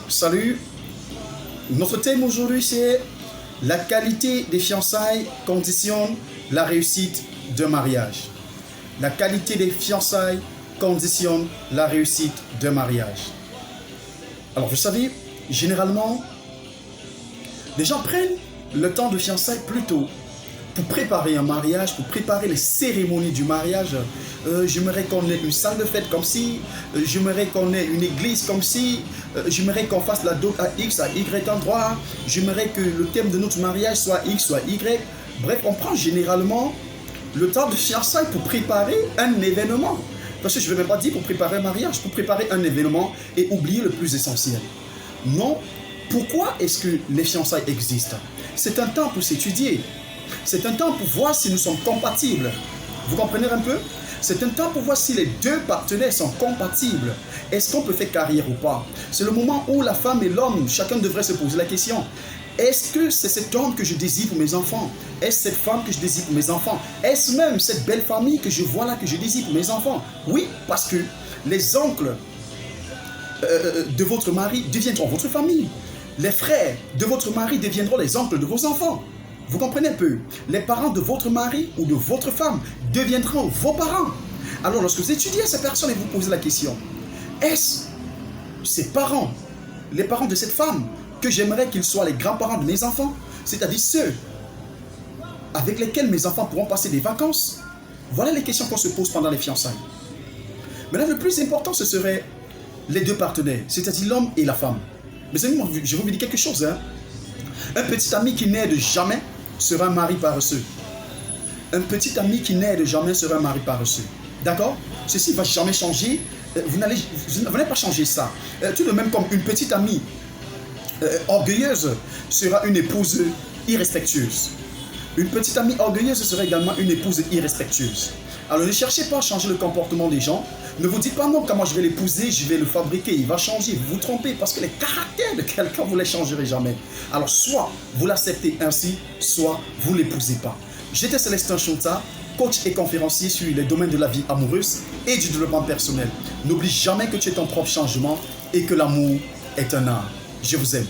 Salut, notre thème aujourd'hui c'est la qualité des fiançailles conditionne la réussite d'un mariage. La qualité des fiançailles conditionne la réussite d'un mariage. Alors vous savez, généralement, les gens prennent le temps de fiançailles plus tôt pour préparer un mariage, pour préparer les cérémonies du mariage. J'aimerais qu'on ait une salle de fête comme ci, j'aimerais qu'on ait une église comme ci, j'aimerais qu'on fasse la dot à X, à Y endroit, j'aimerais que le thème de notre mariage soit X, soit Y. Bref, on prend généralement le temps de fiançailles pour préparer un événement. Parce que je ne vais même pas dire pour préparer un mariage, pour préparer un événement et oublier le plus essentiel. Non, pourquoi est-ce que les fiançailles existent? C'est un temps pour s'étudier. C'est un temps pour voir si nous sommes compatibles. Vous comprenez un peu? C'est un temps pour voir si les deux partenaires sont compatibles. Est-ce qu'on peut faire carrière ou pas? C'est le moment où la femme et l'homme, chacun devrait se poser la question. Est-ce que c'est cet homme que je désire pour mes enfants? Est-ce cette femme que je désire pour mes enfants? Est-ce même cette belle famille que je vois là, que je désire pour mes enfants? Oui, parce que les oncles de votre mari deviendront votre famille. Les frères de votre mari deviendront les oncles de vos enfants. Vous comprenez un peu? Les parents de votre mari ou de votre femme deviendront vos parents. Alors lorsque vous étudiez ces personnes et vous posez la question, est-ce ces parents, les parents de cette femme, que j'aimerais qu'ils soient les grands-parents de mes enfants, c'est-à-dire ceux avec lesquels mes enfants pourront passer des vacances? Voilà les questions qu'on se pose pendant les fiançailles. Maintenant, le plus important, ce serait les deux partenaires, c'est-à-dire l'homme et la femme. Mes amis, je vais vous dire quelque chose. Un petit ami qui n'aide jamais sera un mari paresseux. Un petit ami qui n'aide jamais sera un mari paresseux. D'accord? Ceci ne va jamais changer. Vous n'allez pas changer ça. Tout de même comme une petite amie orgueilleuse sera une épouse irrespectueuse. Une petite amie orgueilleuse sera également une épouse irrespectueuse. Alors ne cherchez pas à changer le comportement des gens. Ne vous dites pas non, quand moi je vais l'épouser, je vais le fabriquer, il va changer. Vous vous trompez parce que les caractères de quelqu'un, vous ne les changerez jamais. Alors soit vous l'acceptez ainsi, soit vous ne l'épousez pas. J'étais Célestin Chonta, coach et conférencier sur les domaines de la vie amoureuse et du développement personnel. N'oublie jamais que tu es ton propre changement et que l'amour est un art. Je vous aime.